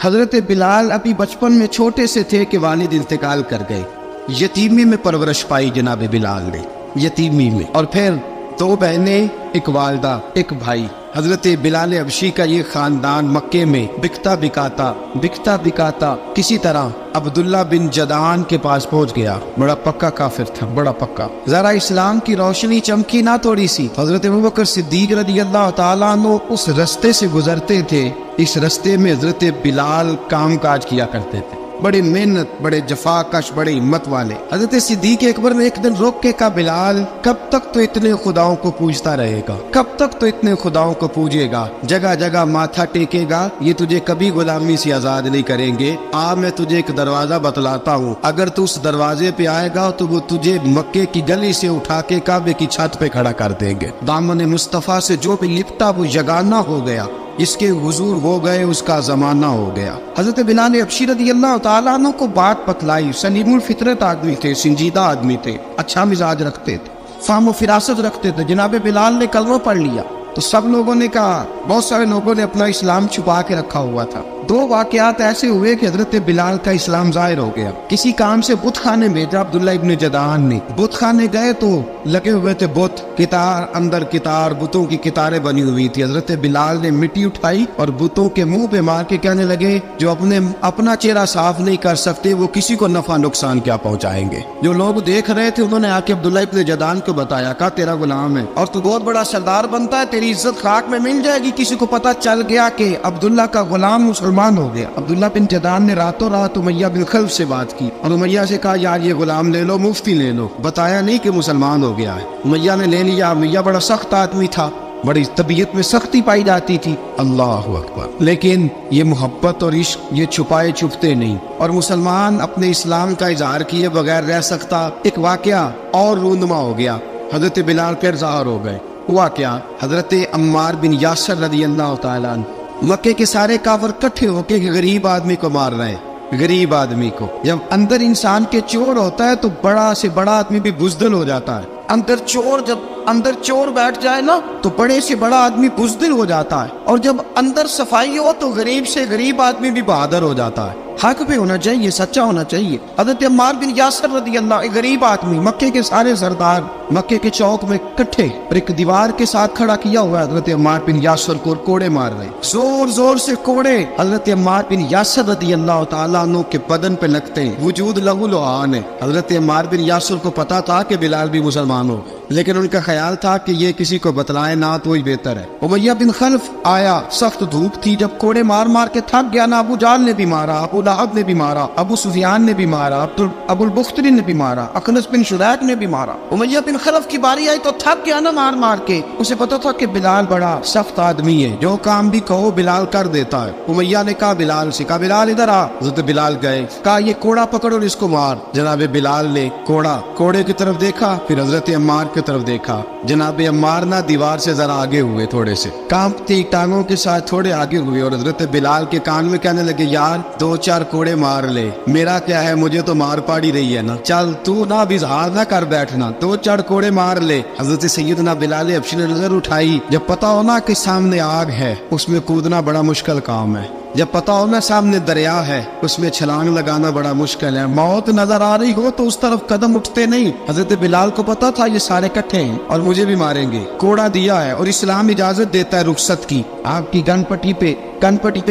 حضرت بلال ابھی بچپن میں چھوٹے سے تھے کہ والد انتقال کر گئے. یتیمی میں پرورش پائی جناب بلال نے، یتیمی میں. اور پھر 2 بہنیں، ایک والدہ، ایک بھائی. حضرت بلال حبشی کا یہ خاندان مکے میں بکتا بکاتا کسی طرح عبداللہ بن جدعان کے پاس پہنچ گیا. بڑا پکا کافر تھا، بڑا پکا. ذرا اسلام کی روشنی چمکی نہ تھوڑی سی. حضرت ابوبکر صدیق رضی اللہ تعالیٰ عنہ اس رستے سے گزرتے تھے. اس رستے میں حضرت بلال کام کاج کیا کرتے تھے، بڑے محنت، بڑے جفاکش، بڑے ہمت والے. حضرت صدیق اکبر نے ایک دن روک کے کہا، بلال کب تک تو اتنے خداؤں کو پوجتا رہے گا، کب تک تو اتنے خداؤں کو پوجے گا، جگہ جگہ ماتھا ٹیکے گا، یہ تجھے کبھی غلامی سے آزاد نہیں کریں گے. میں تجھے ایک دروازہ بتلاتا ہوں، اگر تو اس دروازے پہ آئے گا تو وہ تجھے مکے کی گلی سے اٹھا کے کعبے کی چھت پہ کھڑا کر دیں گے. دامن مصطفیٰ سے جو بھی لپٹا وہ یگانہ ہو گیا، اس کے حضور ہو گئے، اس کا زمانہ ہو گیا. حضرت بلال حبشی رضی اللہ تعالیٰ عنہ کو بات بتلائی. سلیم الفطرت آدمی تھے، سنجیدہ آدمی تھے، اچھا مزاج رکھتے تھے، فہم و فراست رکھتے تھے. جناب بلال نے کلمہ پڑھ لیا تو سب لوگوں نے کہا، بہت سارے لوگوں نے اپنا اسلام چھپا کے رکھا ہوا تھا. 2 واقعات ایسے ہوئے کہ حضرت بلال کا اسلام ظاہر ہو گیا. کسی کام سے بت خانے بھیجا عبداللہ ابن جدعان نے. بت خانے گئے تو لگے ہوئے تھے بت، کتار اندر کتار، بتوں کی کتاریں بنی ہوئی تھی. حضرت بلال نے مٹی اٹھائی اور بتوں کے منہ پہ مار کے کہنے لگے، جو اپنا چہرہ صاف نہیں کر سکتے وہ کسی کو نفع نقصان کیا پہنچائیں گے. جو لوگ دیکھ رہے تھے انہوں نے آ کے عبداللہ ابن جدعان کو بتایا، کہا تیرا غلام ہے اور تو بہت بڑا سردار بنتا ہے، تیری عزت خاک میں مل جائے گی. کسی کو پتہ چل گیا کہ عبداللہ کا غلام مسلمان ہو گیا. عبداللہ بن جدعان نے راتوں رات امیہ بن خلف سے بات کی اور امیہ سے کہا، یار یہ غلام لے لو، مفتی لے لو. بتایا نہیں کہ مسلمان ہو گیا ہے. امیہ نے لے لیا. امیہ بڑا سخت آدمی تھا، بڑی طبیعت میں سختی پائی جاتی تھی. اللہ اکبر. لیکن یہ محبت اور عشق یہ چھپائے چھپتے نہیں، اور مسلمان اپنے اسلام کا اظہار کیے بغیر رہ سکتا. ایک واقعہ اور رونما ہو گیا. حضرت بلال پھر ظاہر ہو گئے. ہوا کیا؟ حضرت عمار بن یاسر رضی اللہ تعالیٰ عنہ، مکے کے سارے کافر کٹھے ہو کے غریب آدمی کو مار رہے ہیں. غریب آدمی کو جب اندر انسان کے چور ہوتا ہے تو بڑا سے بڑا آدمی بھی بزدل ہو جاتا ہے. جب اندر چور بیٹھ جائے نا تو بڑے سے بڑا آدمی بزدل ہو جاتا ہے، اور جب اندر صفائی ہو تو غریب سے غریب آدمی بھی بہادر ہو جاتا ہے. حق پہ ہونا چاہیے، سچا ہونا چاہیے. حضرت عمار بن یاسر رضی اللہ، ایک غریب آدمی، مکے کے سارے سردار مکے کے چوک میں کٹھے اور ایک دیوار کے ساتھ کھڑا کیا ہوا ہے. حضرت عمار بن یاسر کو کوڑے مار رہے، زور زور سے کوڑے حضرت عمار بن یاسر رضی اللہ تعالیٰ عنہ کے بدن پہ لگتے ہیں. وجود لہو لعان ہے. حضرت عمار بن یاسر کو پتا تھا کہ بلال بھی مسلمان ہو، لیکن ان کا خیال تھا کہ یہ کسی کو بتلائے نہ تو ہی بہتر ہے. امیہ بن خلف آیا، سخت دھوپ تھی، جب کوڑے مار مار کے تھک گیا نا، ابو جہل نے بھی مارا، ابو لہب نے بھی مارا، ابو سفیان نے بھی مارا، ابو البختری نے بھی مارا، اخنس بن شریح نے بھی مارا. امیہ بن خلف کی باری آئی تو تھک گیا نا مار مار کے. اسے پتا تھا کہ بلال بڑا سخت آدمی ہے، جو کام بھی کہو بلال کر دیتا ہے. امیہ نے کہا بلال سے، کہا بلال ادھر آ. حضرت بلال گئے، کہا یہ کوڑا پکڑ اور اس کو مار. جناب بلال نے کوڑے کی طرف دیکھا، پھر حضرت عمار کی طرف دیکھا. جناب عمار نہ دیوار سے ذرا آگے ہوئے، تھوڑے سے کانپتی ٹانگوں کے ساتھ تھوڑے آگے ہوئے، اور حضرت بلال کے کان میں کہنے لگے، یار 2-4 کوڑے مار لے، میرا کیا ہے، مجھے تو مار پاڑی رہی ہے نا، چل تو نہ بھی اظہار نہ کر بیٹھنا، 2-4 کوڑے مار لے. حضرت سیدنا بلال حبشی نے نظر اٹھائی. جب پتا ہونا کہ سامنے آگ ہے اس میں کودنا بڑا مشکل کام ہے. جب پتا ہونا سامنے دریا ہے اس میں چھلانگ لگانا بڑا مشکل ہے. موت نظر آ رہی ہو تو اس طرف قدم اٹھتے نہیں. حضرت بلال کو پتا تھا یہ سارے کٹھے ہیں اور مجھے بھی ماریں گے. کوڑا دیا ہے اور اسلام اجازت دیتا ہے رخصت کی. آپ کی گن پٹی پہ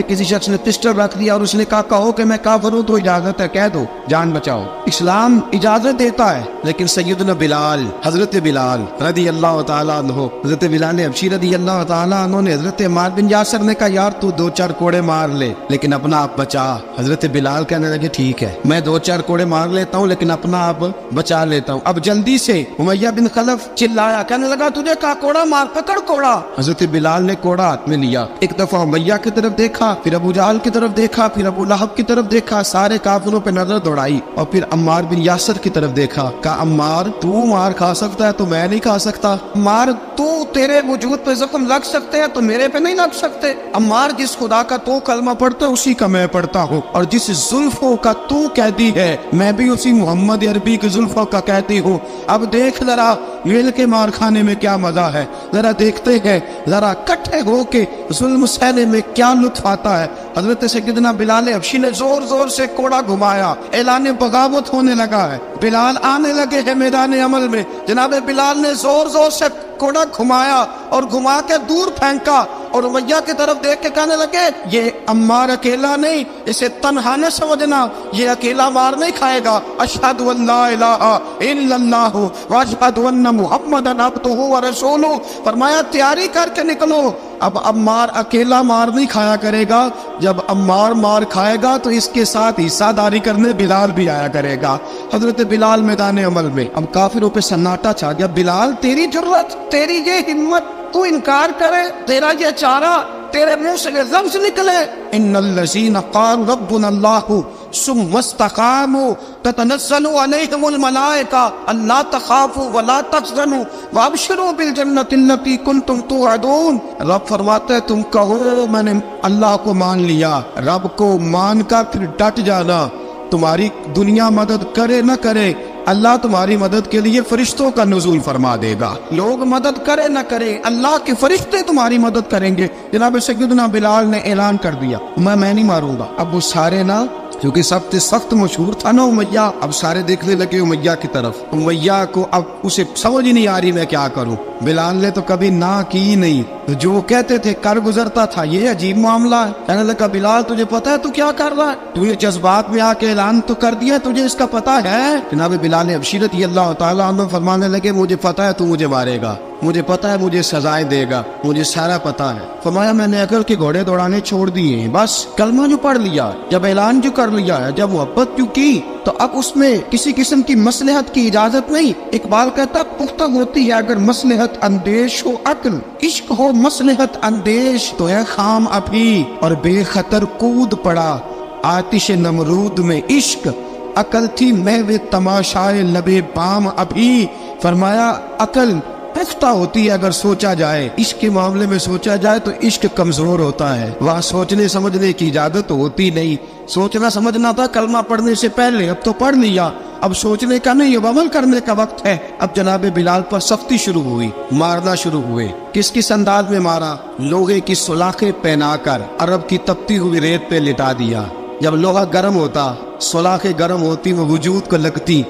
کسی شخص نے پسٹل رکھ دیا اور اس نے کہا کہو کہ میں کافر ہوں تو اجازت ہے، کہہ دو، جان بچاؤ. اسلام اجازت دیتا ہے. لیکن سیدنا بلال، حضرت بلال رضی اللہ تعالیٰ عنہ، حضرت بلال حبشی رضی اللہ تعالیٰ عنہ نے حضرت عمار بن یاسر نے کہا، یار تو 2-4 کوڑے مار لے لیکن اپنا آپ بچا. حضرت بلال کہنے لگے، ٹھیک ہے میں 2-4 کوڑے مار لیتا ہوں لیکن اپنا آپ بچا لیتا ہوں. اب جلدی سے امیہ بن خلف چلایا، کہنے لگا تجھے کہا کوڑا مار، پکڑ کوڑا. حضرت بلال نے کوڑا ہاتھ میں لیا، ایک دفعہ امیہ کی طرف دیکھا، پھر ابو جہل کی طرف دیکھا، پھر ابو لہب کی طرف دیکھا، سارے کافروں پہ نظر دوڑائی، اور پھر عمار بن یاسر کی طرف دیکھا. کہا عمار تو مار کھا سکتا ہے تو میں نہیں کھا سکتا. عمار تو تیرے وجود پہ زخم لگ سکتے ہیں تو میرے پہ نہیں لگ سکتے. عمار جس خدا کا تو کلمہ پڑھتا ہے اسی کا میں پڑھتا ہوں، اور جس زلفوں کا تو کہتی ہے میں بھی اسی محمد عربی کی زلفوں کا کہتی ہوں. اب دیکھ ذرا मिल के मार खाने में क्या मजा है, जरा देखते हैं, जरा इकट्ठे होके जुल्म सहने में क्या लुत्फ आता है। हजरत सैयदना बिलाल हबशी ने जोर जोर से कोड़ा घुमाया, ऐलान बगावत होने लगा है, बिलाल आने लगे हैं मैदान अमल में। जनाब बिलाल ने जोर जोर से कोड़ा घुमाया और घुमा के दूर फेंका और उमैया की तरफ देख के कहने लगे, ये अम्मार अकेला नहीं, इसे तन्हा न समझना, ये अकेला मार नहीं खाएगा। अशहदु अल्ला इलाहा इल्लल्लाहु व अशहदु अन्न मुहम्मदन अब्दुहु व रसूलुहु। फरमाया तैयारी करके निकलो, अब अम्मार अकेला मार नहीं खाया करेगा, जब अम्मार मार खाएगा तो इसके साथ हिस्सादारी करने बिलाल भी आया करेगा। हजरत बिलाल मैदान अमल में, अब काफिरों पे सन्नाटा छा गया। बिलाल तेरी जुर्रत, तेरी ये हिम्मत, तू इनकार करे, तेरा ये चारा, तेरे मुंह से लफ्ज निकले, इन्नल्लज़ीना क़ालू रब्बुनल्लाहु सुम्मा इस्तक़ामू ततनज़्ज़लु अलैहिमुल मलाइका अल्ला तख़ाफ़ू व ला तहज़नू व अबशिरू बिल जन्नति अल्लती कुंतुम तुअदून। रब फरमाते हैं तुम कहो मैंने अल्लाह को मान लिया, रब को मान कर फिर डट जाना। तुम्हारी दुनिया मदद करे न करे, अल्लाह तुम्हारी मदद के लिए फरिश्तों का नुज़ूल फरमा देगा। लोग मदद करे न करे, अल्लाह के फरिश्ते तुम्हारी मदद करेंगे। जनाब सैयदना बिलाल ने ऐलान कर दिया, मैं नहीं मारूंगा। अब वो सारे ना, क्योंकि सबसे सख्त मशहूर था ना उमैया, अब सारे देखने लगे उमैया की तरफ। उमैया को अब उसे समझ ही नहीं आ रही मैं क्या करूं। बिलाल ने तो कभी ना की नहीं, तो जो कहते थे कर गुजरता था। ये अजीब मामला है। कहने लगा बिलाल तुझे पता है तू क्या कर रहा है, तूने जज्बात में आके ऐलान तो कर दिया, तुझे इसका पता है। जनाब बिलाल अबशी रज़ियल्लाहु ताला अन्हु फरमाने लगे मुझे पता है तू मुझे मारेगा, मुझे पता है मुझे सजाएं देगा, मुझे सारा पता है। फरमाया मैंने अकल के घोड़े दौड़ाने छोड़ दिए हैं, बस कलमा जो पढ़ लिया, जब ऐलान जो कर लिया है, जब मोहब्बत जो की, तो अब उसमें किसी किस्म की मसलहत की इजाजत नहीं। इकबाल कहता पुख्ता होती है अगर मसलहत अंदेश हो अक्ल, इश्क हो मसलहत अंदेश तो है खाम अभी और बेखतर कूद पड़ा आतिश नमरूद में इश्क, अकल थी महवे तमाशाए लबे बाम अभी। फरमाया अकल पुख्ता होती है अगर सोचा जाए, इश्क के मामले में सोचा जाए तो इश्क कमजोर होता है, वहाँ सोचने समझने की इजाजत होती नहीं। सोचना समझना था कलमा पढ़ने से पहले, अब तो पढ़ लिया, अब सोचने का नहीं, अब अमल करने का वक्त है। अब जनाब बिलाल पर सख्ती शुरू हुई, मारना शुरू हुए। किस किस अंदाज में मारा, लोहे की सुलाखें पहनाकर अरब की तपती हुई रेत पे लिटा दिया। जब लोहा गर्म होता, सुलाखें गर्म होती, वो वजूद को लगती।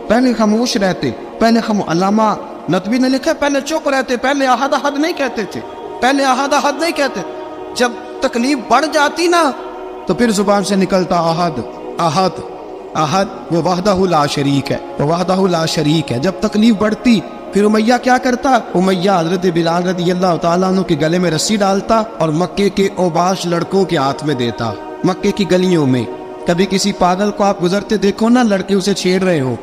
पहले खामोश रहते, पहले हम अल्लामा नदवी ने लिखा पहले चुप रहते, पहले अहद अहद नहीं कहते थे, पहले अहद अहद नहीं कहते। जब तकलीफ बढ़ जाती ना तो फिर जुबान से निकलता अहद अहद अहद, वो वहदहु ला शरीक है, वो वहदहु ला शरीक है। जब तकलीफ बढ़ती फिर उमैया क्या करता, उमैया हजरत बिलाल रज़ियल्लाहु ताला अन्हु के गले में रस्सी डालता और मक्के के ओबाश लड़कों के हाथ में देता। मक्के की गलियों में कभी किसी पागल को आप गुजरते देखो ना, लड़के उसे छेड़ रहे हो,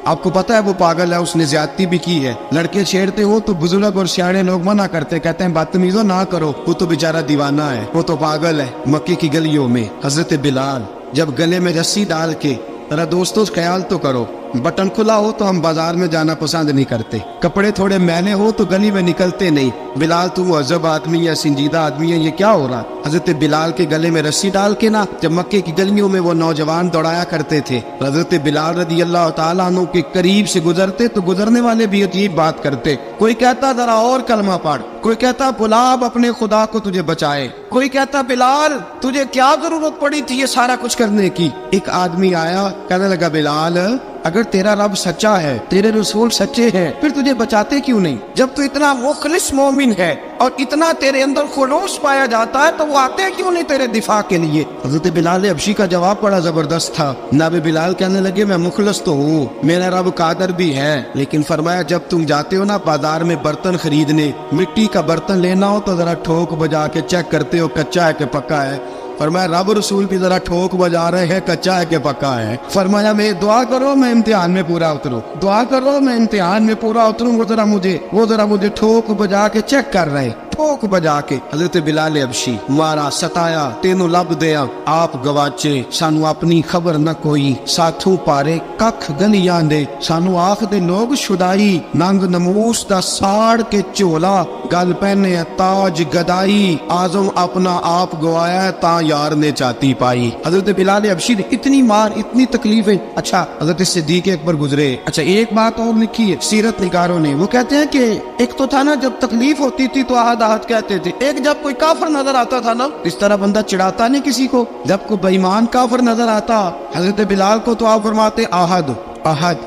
आपको पता है वो पागल है, उसने ज्यादती भी की है, लड़के छेड़ते हो तो बुजुर्ग और सियाने लोग मना करते, कहते हैं बदतमीजों ना करो, वो तो बेचारा दीवाना है, वो तो पागल है। मक्के की गलियों में हजरत बिलाल जब गले में रस्सी डाल के, जरा दोस्तों ख्याल तो करो, बटन खुला हो तो हम बाजार में जाना पसंद नहीं करते, कपड़े थोड़े मैले हो तो गली में निकलते नहीं। बिलाल तू मुहज़्ज़ब आदमी या संजीदा आदमी है, ये क्या हो रहा। हजरत बिलाल के गले में रस्सी डाल के ना, जब मक्के की गलियों में वो नौजवान दौड़ाया करते थे, हजरत बिलाल रज़ियल्लाहु ताला अन्हु के करीब से गुजरते तो गुजरने वाले भी अजीब बात करते। कोई कहता जरा और कलमा पढ़, कोई कहता बुलाब अपने खुदा को तुझे बचाए, कोई कहता बिलाल तुझे क्या जरूरत पड़ी थी ये सारा कुछ करने की। एक आदमी आया, कहने लगा बिलाल अगर तेरा रब सच्चा है, तेरे रसूल सच्चे हैं, फिर तुझे बचाते क्यों नहीं। जब तू इतना मुखलिस मोमिन है और इतना तेरे अंदर खुलूस पाया जाता है तो वो आते क्यों नहीं तेरे दिफा के लिए। हजरत बिलाल हबशी का जवाब बड़ा जबरदस्त था। नाबे बिलाल कहने लगे मैं मुखलिस तो हूँ, मेरा रब कादर भी है, लेकिन फरमाया जब तुम जाते हो ना बाजार में बर्तन खरीदने, मिट्टी का बर्तन लेना हो तो जरा ठोक बजा के चेक करते हो कच्चा है कि पक्का है। फरमाया रब रसूल भी जरा ठोक बजा रहे हैं कच्चा है कि पक्का है। फरमाया मैं दुआ करो मैं इम्तिहान में पूरा उतरूं, दुआ करो मैं इम्तिहान में पूरा उतरूं, वो जरा मुझे ठोक बजा के चेक कर रहे हैं। ठोक बजा के हजरत बिलाल हबशी मारा सताया तेनों लब दिया आप गवाचे सानू अपनी खबर न कोई साथों पारे कख गलियां दे सानू आख दे लोग छुड़ाई नंग नमूस दा साड़ के झोला गल पहने ताज गदाई आजम अपना आप गवाया ता यार ने चाती पाई। हजरत बिलाल हबशी ने इतनी मार इतनी तकलीफें। अच्छा हजरत सिद्दीक अकबर गुजरे। अच्छा एक बात और लिखी है सीरत निगारों ने, वो कहते हैं कि एक तो था ना जब तकलीफ होती थी तो आहद आहद कहते थे, एक जब कोई काफिर नजर आता था ना इस तरह बंदा चिढ़ाता नहीं किसी को, जब कोई बेईमान काफिर नजर आता हजरत बिलाल को तो आप फरमाते आहद आहद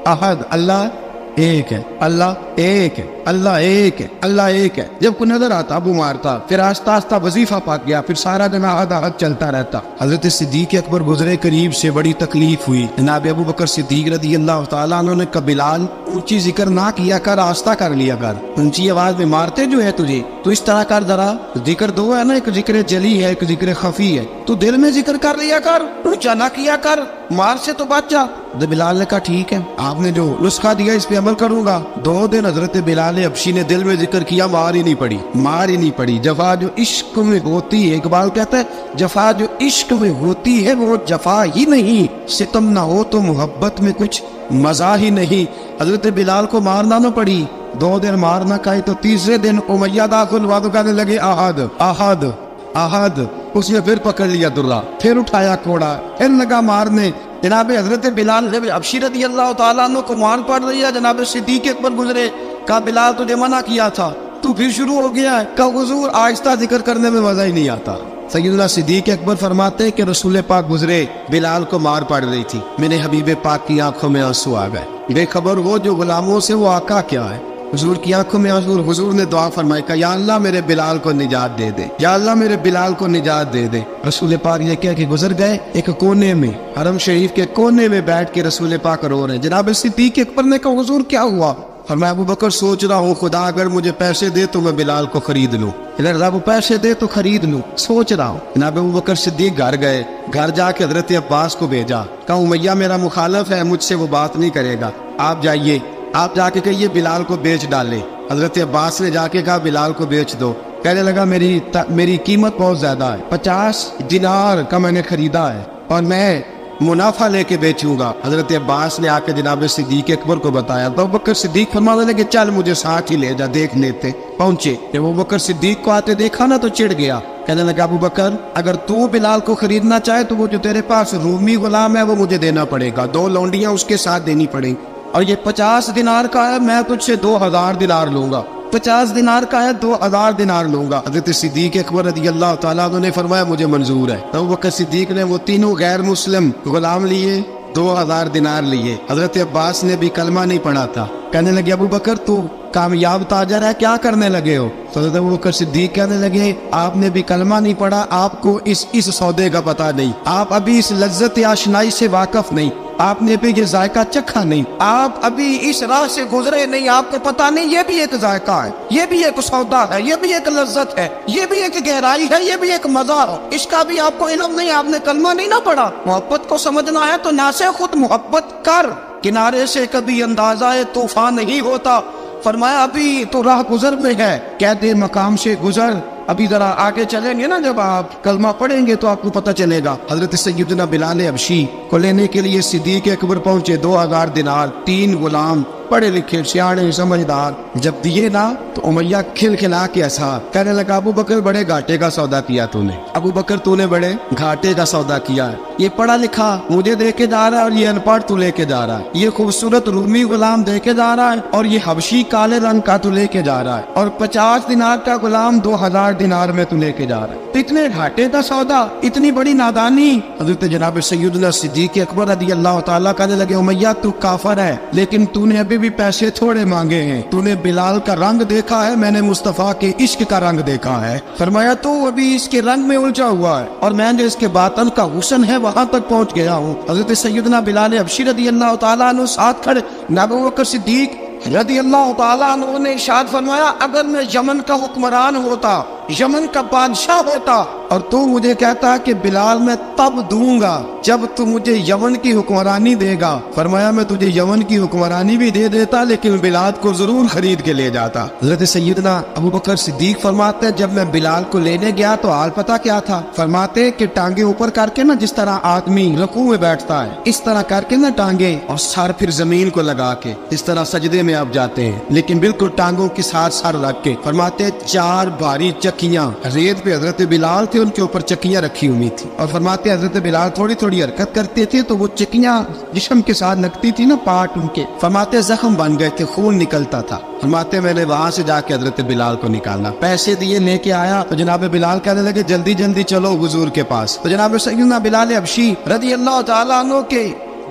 आहद, अल्लाह एक है, अल्लाह एक है, अल्लाह एक है, अल्लाह एक है। जब कोई नजर आता अबू मारता, फिर आस्ता आस्ता वजीफा पाक गया, फिर सारा दिन आहद आहद चलता रहता। हजरत सिद्दीक अकबर गुजरे करीब से, बड़ी तकलीफ हुई। जनाब अबू बकर सिद्दीक रदी अल्लाह तआला अन्हु ने कहा बिलाल ऊंची जिक्र ना किया कर, आस्ता कर लिया कर, ऊंची आवाज में मारते जो है तुझे तो इस तरह कर, जरा जिक्र दो है ना, एक जिक्र जली है एक जिक्र खफी है, तू दिल में जिक्र कर लिया कर, ऊंचा ना किया कर, मार से तो बच जा। बिलाल ने कहा ठीक है, आपने जो नुस्खा दिया इस पे अमल करूंगा। 2 दिन हजरत बिलाल हबशी ने दिल में जिक्र किया, मार ही नहीं पड़ी, मार ही नहीं पड़ी। जफा जो इश्क में होती है, इकबाल कहता है जफा जो इश्क में होती है वो जफा ही नहीं, सितम ना हो तो मोहब्बत में कुछ मजा ही नहीं। हजरत बिलाल को मारना न पड़ी, 2 दिन मार ना खाई तो तीसरे दिन उमैया दाखिल हुआ तो कहने लगे आहद आहद आहद। उसने फिर पकड़ लिया दुर्रा, फिर उठाया कोड़ा, फिर लगा मारने। जनाब हजरत बिलाल हबशी रज़ी अल्लाह तआला अन्हु को मार पड़ रही है। जनाब सिद्दीक अकबर गुजरे, कहा बिलाल तुझे मना किया था, तू फिर शुरू हो गया है। कहा हुजूर आहिस्ता जिक्र करने में मजा ही नहीं आता। सैयदना सिद्दीक अकबर फरमाते कि रसूल पाक गुजरे, बिलाल को मार पड़ रही थी, मेरे हबीब पाक की आंखों में आंसू आ गए। बेखबर वो जो गुलामों से वो आका क्या है, हुजूर की आंखों में आंसू। हुजूर ने दुआ फरमाई, कहा या अल्लाह मेरे बिलाल को निजात दे दे, या अल्लाह मेरे बिलाल को निजात दे दे। रसूल पाक ये कह के गुजर गए। एक कोने में, हरम शरीफ के कोने में बैठ के रसूल पाक रो रहे हैं। जनाब सिद्दीक अकबर ने कहा हुजूर क्या हुआ? फरमाया अबू बकर सोच रहा हूँ खुदा अगर मुझे पैसे दे तो मैं बिलाल को खरीद लूँ, रब पैसे दे तो खरीद लूँ, सोच रहा हूँ। जनाब अबू बकर सिद्दीक घर गए, घर जाके हजरत अब्बास को भेजा, कहा उमैया मेरा मुखालफ है, मुझसे वो बात नहीं करेगा, आप जाइए, आप जाके कहिए बिलाल को बेच डाले। हजरत अब्बास ने जाके कहा बिलाल को बेच दो। कहने लगा मेरी कीमत बहुत ज्यादा है, 50 दिनार का मैंने खरीदा है और मैं मुनाफा लेके बेचूंगा। हजरत अब्बास ने आके जनाब सिद्दीक अकबर को बताया तो अबू बकर सिद्दीक फरमाने लगे चल मुझे साथ ही ले जा, देख लेते। पहुंचे, जब अबू बकर सिद्दीक को आते देखा ना तो चिढ़ गया। कहने लगा अबू बकर अगर तू बिलाल को खरीदना चाहे तो वो जो तेरे पास रूमी गुलाम है वो मुझे देना पड़ेगा, 2 लौंडियां उसके साथ देनी पड़ेंगी, और ये 50 दिनार का है, मैं तुझसे 2000 दिनार लूंगा। 50 दिनार का है, 2000 दिनार लूंगा। हजरत सिद्दीक अकबर रज़ी अल्लाह तआला अन्हु ने फरमाया मुझे मंजूर है। अबू बकर सिद्दीक ने वो तीनों गैर मुस्लिम गुलाम लिए, 2000 दिनार लिए। हजरत अब्बास ने भी कलमा नहीं पढ़ा था। कहने लगे अबू बकर तू कामयाब ताजर है, क्या करने लगे हो? तो हजरत अबू बकर सिद्दीक कहने लगे आपने भी कलमा नहीं पढ़ा, आपको इस सौदे का पता नहीं, आप अभी इस लज्जत आशनाई से वाकफ नहीं, आपने भी ये जायका चखा नहीं, आप अभी इस राह से गुजरे नहीं, आपको पता नहीं ये भी एक जायका है, ये भी एक सौदा है, ये भी एक लज्जत है, ये भी एक गहराई है, ये भी एक मजा है, इसका भी आपको इल्म नहीं, आपने कलमा नहीं ना पढ़ा। मोहब्बत को समझना है तो ना से खुद मोहब्बत कर, किनारे से कभी अंदाजा तूफान नहीं होता। फरमाया अभी तो राह गुजर में है, कहते मकाम से गुजर, अभी जरा आगे चलेंगे ना, जब आप कलमा पढ़ेंगे तो आपको पता चलेगा। हजरत सैयदना बिलाल हबशी को लेने के लिए सिद्दीक अकबर पहुंचे, 2000 दिनार, 3 गुलाम, पढ़े लिखे सियाणे समझदार, जब दिए ना तो उमैया खिलखिला के ऐसा कहने लगा अबू बकर बड़े घाटे का सौदा किया तूने, अबू बकर तूने बड़े घाटे का सौदा किया है, ये पढ़ा लिखा मुझे दे के जा रहा है और ये अनपढ़ तू लेके जा रहा है, ये खूबसूरत रूमी गुलाम दे के जा रहा है और ये हबशी काले रंग का तू लेके जा रहा है, और 50 दिनार का गुलाम 2000 दिनार में तू लेके जा रहा है, तो इतने घाटे का सौदा, इतनी बड़ी नादानी। हजरत जनाब सैयदना सिद्दीक अकबर रज़ी अल्लाह तआला कहने लगे उमैया तू काफर है, लेकिन तूने अभी भी पैसे थोड़े मांगे हैं, तूने बिलाल का रंग देखा है, मैंने मुस्तफा के इश्क का रंग देखा है। फरमाया तू अभी इसके रंग में उलझा हुआ है और मैं जो इसके बातन का हुस्न है वहां तक पहुंच गया हूँ। हजरत सैयदना बिलाल हबशी रज़ी अल्लाह तआला अन्हु साथ खड़े, अबू बकर सिद्दीक रज़ी अल्लाह तआला अन्हु ने इरशाद फरमाया अगर मैं यमन का हुक्मरान होता यमन का बादशाह होता और तू मुझे कहता कि बिलाल मैं तब दूंगा जब तू मुझे यमन की हुक्मरानी देगा। फरमाया मैं तुझे यमन की हुक्मरानी भी दे देता लेकिन बिलाल को जरूर खरीद के ले जाता। हज़रत सैयदना अबू बकर सिद्दीक फरमाते हैं जब मैं बिलाल को लेने गया तो हाल पता क्या था। फरमाते कि टांगे ऊपर करके ना जिस तरह आदमी रुकू में बैठता है इस तरह करके ना टांगे और सर फिर जमीन को लगा के इस तरह सजदे में आप जाते हैं लेकिन बिल्कुल टांगों के साथ सर रख के। फरमाते 4 भारी चक्कियां रेत पे हजरत बिलाल थे उनके ऊपर चक्कियां रखी हुई थी और फरमाते हजरत बिलाल थोड़ी थोड़ी हरकत करते थे तो वो चक्कियां जिस्म के साथ लगती थी ना पार्ट उनके। फरमाते जख्म बन गए थे खून निकलता था। फरमाते मैंने वहां से जाके हजरत बिलाल को निकालना पैसे दिए लेके आया तो जनाब बिलाल कहने लगे जल्दी जल्दी चलो हुजूर के पास। तो जनाब सैयदना बिलाल हबशी रज़ी अल्लाह तआला अन्हु के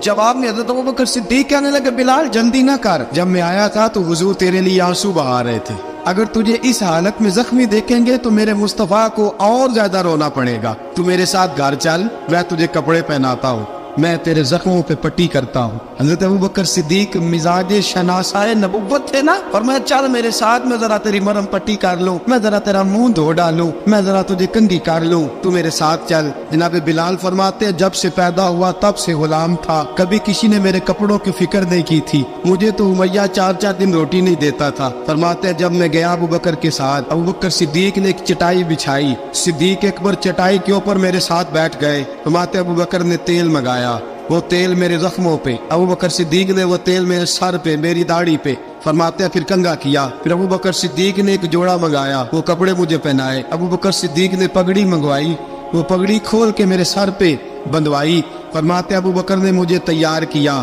जवाब में हजरत अबू बकर सिद्दीक कहने लगे बिलाल जल्दी ना कर, जब मैं आया था तो हुजूर तेरे लिए आंसू बहा रहे थे। अगर तुझे इस हालत में जख्मी देखेंगे तो मेरे मुस्तफा को और ज्यादा रोना पड़ेगा। तू मेरे साथ घर चल, मैं तुझे कपड़े पहनाता हूँ, मैं तेरे जख्मों पे पट्टी करता हूँ। हजरत अबू बकर सिद्दीक मिजाज शनासाए नबुव्वत थे ना, और मैं चल मेरे साथ, मैं जरा तेरी मरहम पट्टी कर लूँ, मैं जरा तेरा मुंह धो डालूं, मैं जरा तुझे कंघी कर लूँ, तू मेरे साथ चल। जनाब बिलाल फरमाते जब से पैदा हुआ तब से गुलाम था, कभी किसी ने मेरे कपड़ों की फिक्र नहीं की थी, मुझे तो उमैया 4-4 दिन रोटी नहीं देता था। फरमाते जब मैं गया अबू बकर के साथ, अबू बकर सिद्दीक ने एक चटाई बिछाई, सिद्दीक अकबर चटाई के ऊपर मेरे साथ बैठ गए। फरमाते अबू बकर ने तेल मंगाया, वो तेल मेरे जख्मों पे, अबू बकर सिद्दीक ने वो तेल मेरे सर पे, मेरी दाढ़ी पे, फरमाते फिर कंघा किया। फिर अबू बकर सिद्दीक ने एक जोड़ा मंगाया, वो कपड़े मुझे पहनाए। अबू बकर सिद्दीक ने पगड़ी मंगवाई, वो पगड़ी खोल के मेरे सर पे बंधवाई। फरमाते अबू बकर ने मुझे तैयार किया,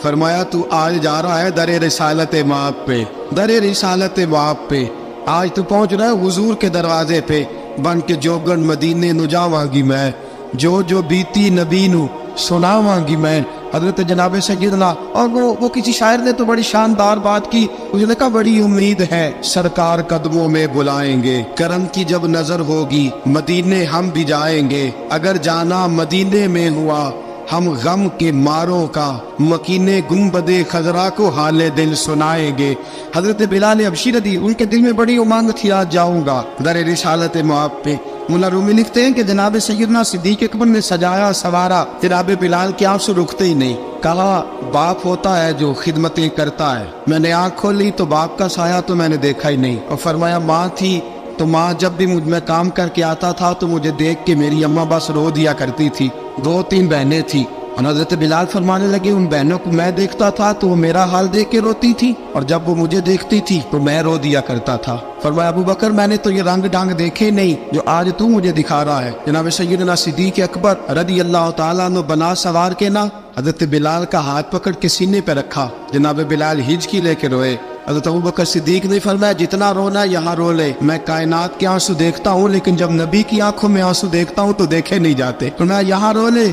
फरमाया तू आज जा रहा है दरे रिसालत माप पे, दरे रिसालत माप पे, आज तू पहुंच रहा है हुजूर के दरवाजे पे, बन के जोगन मदीने नु जावांगी मैं, जो बीती नबी नु सुनावांगी मैं। हजरत जनाब सैयदना, और वो किसी शायर ने तो बड़ी शानदार बात की, उसने कहा बड़ी उम्मीद है सरकार कदमों में बुलाएंगे, करम की जब नजर होगी मदीने हम भी जाएंगे, अगर जाना मदीने में हुआ हम गम के मारों का, मकीने गुंबदे खजरा को हाले दिल सुनाएंगे। हजरत बिलाल हबशी रदी, उनके दिल में बड़ी उमंग थी आज जाऊंगा दरे रिसालत माप पे। मुल्ला रूमी लिखते हैं कि जनाब सैयदना सिद्दीक अकबर ने सजाया सवारा, जनाब बिलाल के आंसू रुकते ही नहीं। कहा बाप होता है जो खिदमतें करता है। मैंने आंख खोली तो बाप का साया तो मैंने देखा ही नहीं, और फरमाया माँ थी तो माँ जब भी मैं काम करके आता था तो मुझे देख के मेरी अम्मा बस रो दिया करती थी। 2-3 बहनें थी, और हज़रत बिलाल फरमाने लगे उन बहनों को मैं देखता था तो वो मेरा हाल देख के रोती थी, और जब वो मुझे देखती थी तो मैं रो दिया करता था। फरमाया अबू बकर मैंने तो ये रंग ढंग देखे नहीं जो आज तू मुझे दिखा रहा है। जनाब सैयदना सिद्दीक अकबर रज़ी अल्लाह तआला अन्हु बना सवार के ना हज़रत बिलाल का हाथ पकड़ के सीने पे रखा। जनाब बिलाल हिचकी लेके रोए। हज़रत अबू बकर सिद्दीक ने फरमाया जितना रोना यहाँ रो ले, मैं कायनात के आंसू देखता हूँ लेकिन जब नबी की आंखों में आंसू देखता हूँ तो देखे नहीं जाते। फरमाया यहाँ रो ले,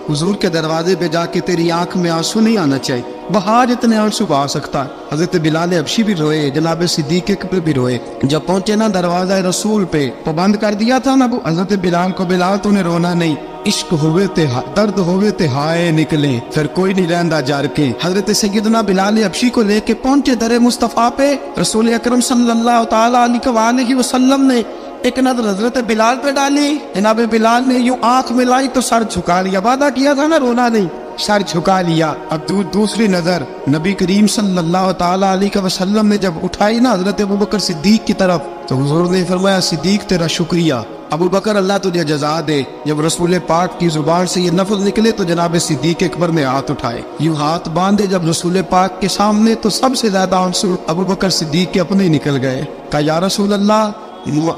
हुजूर के दरवाजे पे जाके तेरी आंख में आंसू नहीं आना चाहिए, बहार इतने आंसू बहा सकता है। हजरत बिलाल हबशी भी रोए, जनाब सिद्दीक अकबर भी रोए। जब पहुंचे ना दरवाजा रसूल पे तो बंद कर दिया था ना हजरत बिलाल को, बिलाल तूने रोना नहीं, इश्क होवे ते दर्द होवे ते हाय निकले, फिर कोई नहीं रहंदा जार के। हजरत सैयदना बिलाल हबशी को लेके पहुंचे दरे मुस्तफा पे। रसूल अकरम सल्लल्लाहु तआला अलैहि वसल्लम ने एक नजर हजरत बिलाल पे डाली। जनाब बिलाल ने यूं आंख मिलाई तो सर झुका लिया, वादा किया था ना रोना नहीं, सर झुका लिया। अब दूसरी नजर नबी करीम सल्लल्लाहु तआला अलैहि वसल्लम ने जब उठाई ना हजरत अबू बकर सिद्दीक की तरफ, तो हुजूर ने फरमाया सिद्दीक तेरा शुक्रिया, अबू बकर अल्लाह तुझे जजा दे। जब रसूल पाक की जुबान से ये लफ्ज निकले तो जनाब सिद्दीक अकबर ने हाथ उठाए, यूं हाथ बांधे जब रसूल पाक के सामने, तो सबसे ज्यादा आंसू अबू बकर सिद्दीक के अपने निकल गए। कहा या रसूल अल्लाह,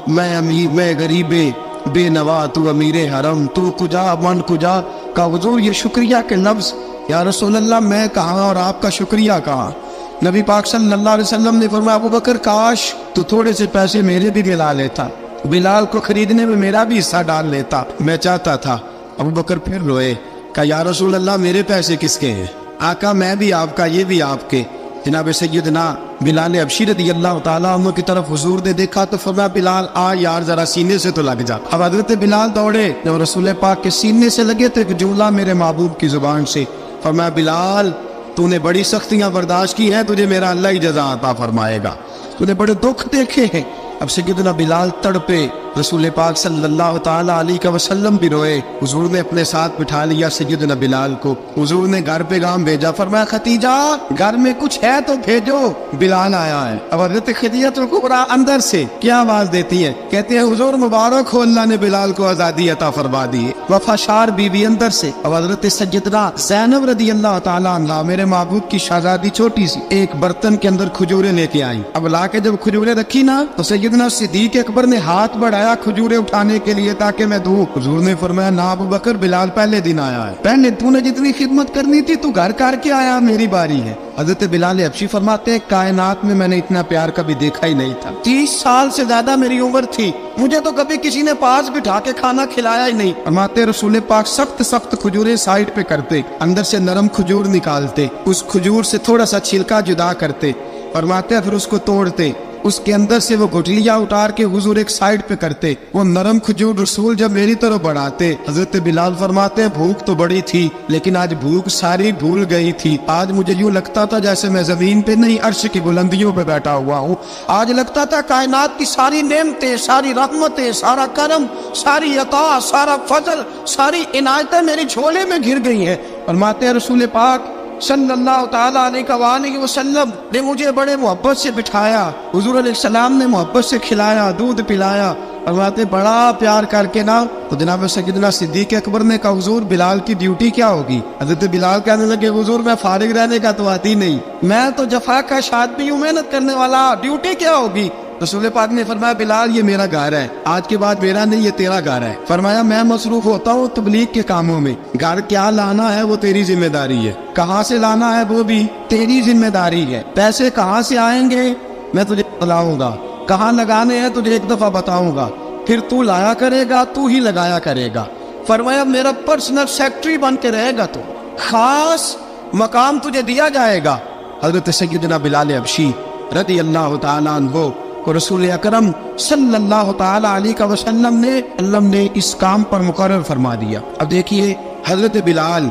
मैं अमीर, मैं गरीबे बेनवा, तू अमीरे हरम, तू कुजा मन कुजा। का हुजूर ये शुक्रिया के लफ्ज, या रसूल अल्लाह मैं कहाँ और आपका शुक्रिया कहाँ। नबी पाक सल्लल्लाहु अलैहि वसल्लम ने फरमाया अबू बकर काश तू थोड़े से पैसे मेरे भी दिला लेता, बिलाल को खरीदने में मेरा भी हिस्सा डाल लेता, मैं चाहता था। अबू बकर फिर रोए। कहा या रसूल अल्लाह मेरे पैसे किसके हैं? आका मैं भी आपका, ये भी आपके। जनाब सैयदना बिलाल हबशी रज़ियल्लाहु ताला अन्हु की तरफ हुजूर ने देखा तो फरमाया बिलाल आ यार जरा सीने से तो लग जा। अब हजरत बिलाल दौड़े, जब रसूल पाक के सीने से लगे तो एक जुमला मेरे महबूब की जुबान से, फरमाया बिलाल तूने बड़ी सख्तियां बर्दाश्त की हैं, तुझे मेरा अल्लाह ही जज़ा अता फरमाएगा, तूने बड़े दुख देखे हैं। अब सैयदना बिलाल तड़पे, رسول پاک صلی اللہ تعالی علیہ وسلم بھی روئے. حضور نے اپنے ساتھ بٹھا لیا سیدنا بلال کو. حضور نے گھر پیغام بھیجا, فرمایا خدیجہ گھر میں کچھ ہے تو بھیجو, بلال آیا ہے. اب حضرت خدیجہ کبریٰ اندر سے کیا آواز دیتی ہے, کہتے ہیں حضور مبارک ہو, اللہ نے بلال کو آزادی عطا فرما دی. وفاشار بیوی اندر سے. اب حضرت سیدنا زینب رضی اللہ تعالیٰ عنہ, میرے محبوب کی شہزادی چھوٹی سی, ایک برتن کے اندر کھجوریں لے کے آئی. اب لا کے جب کھجوریں رکھی نا تو سیدنا صدیق اکبر نے ہاتھ بڑھایا کھجوریں اٹھانے کے لیے تاکہ میں دوں. حضور نے فرمایا نا ابو بکر, بلال پہلے دن آیا ہے, پہلے تو نے جتنی خدمت کرنی تھی تو گھر کر کے آیا, میری باری ہے. حضرت بلال حبشی فرماتے ہیں کائنات میں نے اتنا پیار کبھی دیکھا ہی نہیں تھا. 30 سال سے زیادہ میری عمر تھی, مجھے تو کبھی کسی نے پاس بٹھا کے کھانا کھلایا ہی نہیں. فرماتے رسول پاک سخت کھجوریں سائڈ پہ کرتے, اندر سے نرم کھجور نکالتے, اس کھجور سے تھوڑا سا چھلکا جدا کرتے. فرماتے پھر اس کو توڑتے, اس کے اندر سے وہ گٹلیاں اتار کے حضور ایک سائڈ پہ کرتے. وہ نرم کھجور رسول جب میری طرف بڑھاتے, حضرت بلال فرماتے ہیں بھوک تو بڑی تھی لیکن آج بھوک ساری بھول گئی تھی. آج مجھے یوں لگتا تھا جیسے میں زمین پہ نہیں عرش کی بلندیوں پہ بیٹھا ہوا ہوں. آج لگتا تھا کائنات کی ساری نعمتیں, ساری رحمتیں, سارا کرم, ساری عطا, سارا فضل, ساری عنایتیں میری جھولے میں گر گئی ہیں. فرماتے ہیں رسول پاک صلی اللہ تعالیٰ علیہ وسلم نے مجھے بڑے محبت سے بٹھایا, حضور علیہ السلام نے محبت سے کھلایا, دودھ پلایا. فرماتے بڑا پیار کر کے نا تو جناب سیدنا صدیق اکبر نے کہا حضور بلال کی ڈیوٹی کیا ہوگی. حضرت بلال کہنے لگے حضور میں فارغ رہنے کا تو آتی نہیں, میں تو جفا کا شادی ہوں, محنت کرنے والا, ڈیوٹی کیا ہوگی. رسول پاک نے فرمایا بلال یہ میرا گھر ہے, آج کے بعد میرا نہیں یہ تیرا گھر ہے. فرمایا میں مصروف ہوتا ہوں تبلیغ کے کاموں میں, گھر کیا لانا ہے وہ تیری ذمہ داری ہے, کہاں سے لانا ہے وہ بھی تیری ذمہ داری ہے, پیسے کہاں سے آئیں گے میں تجھے بتلاؤں گا, کہاں لگانے ہیں تجھے ایک دفعہ بتاؤں گا, پھر تو لایا کرے گا, تو ہی لگایا کرے گا. فرمایا میرا پرسنل سیکٹری بن کے رہے گا, تو خاص مقام تجھے دیا جائے گا. حضرت سیدنا بلال حبشی رضی اللہ تعالیٰ عنہ کو رسول اکرم صلی اللہ تعالیٰ علیہ وسلم نے اس کام پر مقرر فرما دیا. اب دیکھیے حضرت بلال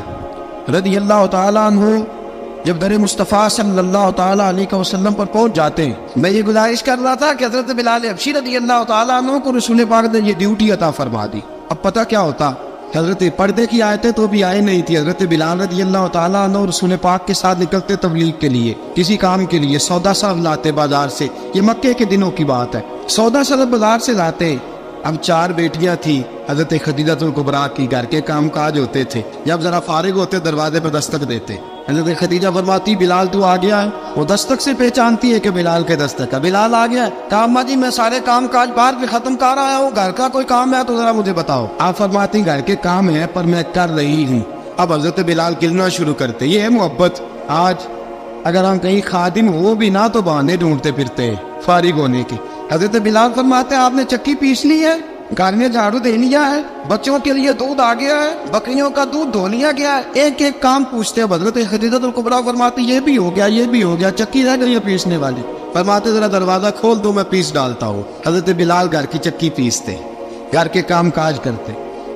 رضی اللہ تعالیٰ عنہ جب در مصطفیٰ صلی اللہ تعالیٰ علیہ وسلم پر پہنچ جاتے ہیں, میں یہ گزارش کر رہا تھا کہ حضرت بلال حبشی رضی اللہ تعالیٰ عنہ کو رسول پاک نے یہ ڈیوٹی عطا فرما دی. اب پتہ کیا ہوتا, حضرت پردے کی آیتیں تو بھی آئے نہیں تھی. حضرت بلال رضی اللہ تعالیٰ عنہ رسول پاک کے ساتھ نکلتے تبلیغ کے لیے, کسی کام کے لیے, سودا سر لاتے بازار سے, یہ مکے کے دنوں کی بات ہے, سودا سر بازار سے لاتے. اب 4 بیٹیاں تھیں حضرت خدیجہ کبریٰ کی, گھر کے کام کاج ہوتے تھے, جب ذرا فارغ ہوتے دروازے پر دستک دیتے. حضرت خدیجہ فرماتی بلال تو آ گیا ہے, وہ دستک سے پہچانتی ہے کہ بلال کے دستک ہے, بلال آ گیا ہے. کہا اماں جی میں سارے کام کاج باہر بھی ختم کر آیا ہوں, گھر کا کوئی کام ہے تو ذرا مجھے بتاؤ. آپ فرماتی گھر کے کام ہے پر میں کر رہی ہوں. اب حضرت بلال گلنا شروع کرتے, یہ ہے محبت. آج اگر ہم کہیں خادم ہو بھی نہ تو بہانے ڈھونڈتے پھرتے ہیں فارغ ہونے کی. حضرت بلال فرماتے ہیں آپ نے چکی پیس لی ہے, گھر میں جھاڑو دے لیا ہے, بچوں کے لیے دودھ آ گیا ہے, بکریوں کا دودھ دھو لیا گیا ہے, ایک ایک کام پوچھتے ہیں. حضرت خدیجہ کبریٰ فرماتی یہ بھی ہو گیا, یہ بھی ہو گیا, چکی رہ گئی ہے پیسنے والی. فرماتے ذرا دروازہ کھول دو میں پیس ڈالتا ہوں. حضرت بلال گھر کی چکی پیستے, گھر کے کام کاج کرتے.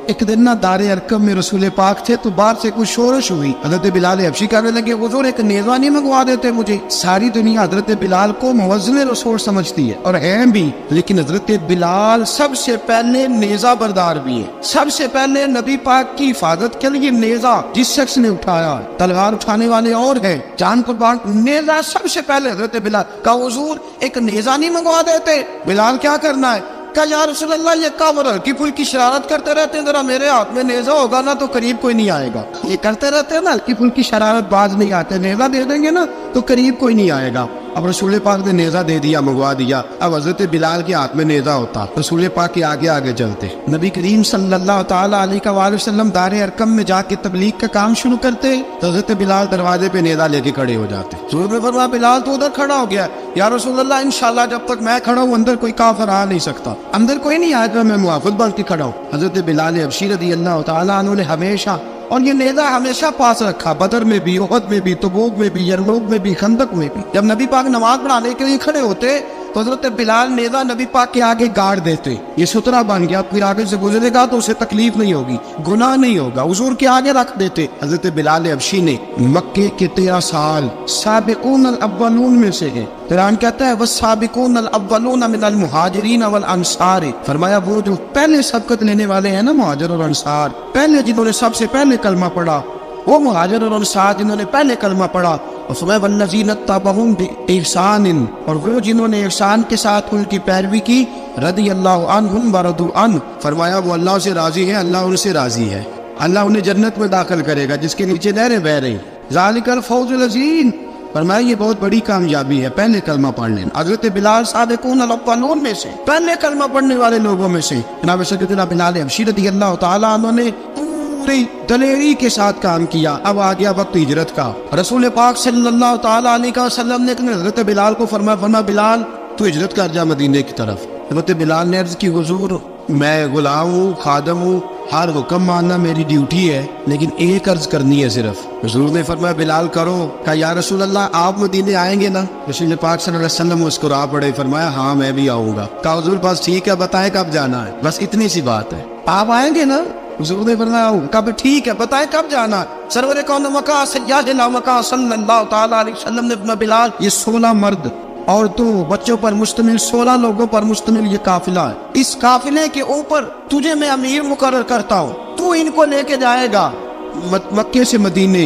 ایک دن نہ دار ارقم میں رسول پاک تھے تو باہر سے کچھ شورش ہوئی. حضرت بلال حبشی کہنے لگے حضور ایک نیزہ نہیں منگوا دیتے مجھے. ساری دنیا حضرت بلال کو موزن رسول سمجھتی ہے اور ہیں بھی, لیکن حضرت بلال سب سے پہلے نیزہ بردار بھی ہے. سب سے پہلے نبی پاک کی حفاظت کے لیے نیزہ جس شخص نے اٹھایا, تلوار اٹھانے والے اور ہیں, جان قربان, نیزہ سب سے پہلے حضرت بلال. کہا حضور ایک نیزہ نہیں منگوا دیتے. بلال کیا کرنا ہے؟ کہا یا رسول اللہ یہ کام ہلکی پھلکی شرارت کرتے رہتے ہیں, ذرا میرے ہاتھ میں نیزہ ہوگا نا تو قریب کوئی نہیں آئے گا. یہ کرتے رہتے ہیں نا ہلکی پھلکی شرارت, باز نہیں آتے, نیزہ دے دیں گے نا تو قریب کوئی نہیں آئے گا. اب رسول پاک نے نیزہ دے دیا, منگوا دیا. اب حضرت بلال کے ہاتھ میں نیزہ ہوتا, رسول پاک کے آگے آگے چلتے. نبی کریم صلی اللہ تعالیٰ علیہ وآلہ وسلم دار ارقم میں جا کے تبلیغ کا کام شروع کرتے, تو حضرت بلال دروازے پہ نیزہ لے کے کھڑے ہو جاتے. حضور نے فرمایا بلال تو ادھر کھڑا ہو گیا. یا رسول اللہ انشاءاللہ جب تک میں کھڑا ہوں اندر کوئی کافر آ نہیں سکتا, اندر کوئی نہیں آئے گا, میں محافظ بن کے کھڑا ہوں. حضرت بلال حبشی رضی اللہ تعالیٰ عنہ نے ہمیشہ, اور یہ نیزہ ہمیشہ پاس رکھا, بدر میں بھی, احد میں بھی, تبوک میں بھی, یرموک میں بھی, خندق میں بھی. جب نبی پاک نماز پڑھانے کے لیے کھڑے ہوتے तो हजरत बिलाल नेज़ा नबी पाक के आगे गाड़ देते, ये सुतरा बन गया, फिर आगे से गुजरेगा तो उसे तकलीफ नहीं होगी, गुनाह नहीं होगा, हुजूर के आगे रख देते। हजरत बिलाल हबशी ने मक्के के 13 साल साबिकून अल अव्वलून में से है। कुरान कहता है वस्साबिकून अल अव्वलून मिनल मुहाजिरीन वल अंसार, फरमाया वो जो पहले सबकत लेने वाले हैं ना मुहाजिर और अंसार, पहले जिन्होंने सबसे पहले कलमा पढ़ा वो मुहाजिर और अंसार जिन्होंने पहले कलमा पढ़ा, और फरमाया वल्लज़ीन तबअहूम बिइहसान, और वो जिन्होंने ihसान के साथ उनकी पैरवी की, रदियल्लाहु अन्हुम व रदू अन्हु, फरमाया वो अल्लाह से राजी है, अल्लाह उनसे राजी है, अल्लाह उन्हें जन्नत में दाखिल करेगा जिसके नीचे नहरें बह रही। ज़ालिकल फौज़ुल अज़ीम, फरमाया ये बहुत बड़ी कामयाबी है पहले कलमा पढ़ने। हज़रत बिलाल साबिकून अल अव्वलून में से, पहले कलमा पढ़ने वाले लोगों में से जनाब सैयदना बिलाल हबशी रज़ियल्लाहु ताला अन्हु ने पूरी दलेरी के साथ काम किया। अब आ गया वक्त हिजरत का। रसूल पाक सल्लल्लाहु ताला अलैहि वसल्लम ने हज़रत बिलाल को फरमाया बिलाल तू हिजरत कर जा मदीने की तरफ। हज़रत बिलाल ने अर्ज़ की हुजूर मैं गुलाम हूँ, खादम हूँ, हर हुक्म मानना मेरी ड्यूटी है, लेकिन एक अर्ज करनी है सिर्फ। हुजूर ने फरमाया बिलाल करो। कहा या रसूल अल्लाह आप मदीने आएंगे ना? रसूल पाक सल्लल्लाहु अलैहि वसल्लम मुस्कुरा पड़े, फरमाया हाँ मैं भी आऊँगा। कहा हुजूर बस ठीक है बताएं कब जाना है, बस इतनी सी बात है, आप आएंगे ना? हुजूर ने फरमाया कब ठीक है बताएं कब जाना। सरवर कौन मका सय्यदना मका सल्लल्लाहु ताला अलैहि वसल्लम ने फरमाया बिलाल ये 16 मर्द और 2 बच्चों पर मुश्तमिल 16 लोगों पर मुश्तमिल ये काफिला है। इस काफिले के ऊपर तुझे मैं अमीर मुकर्रर करता हूँ, तू इनको लेके जाएगा मक्के से मदीने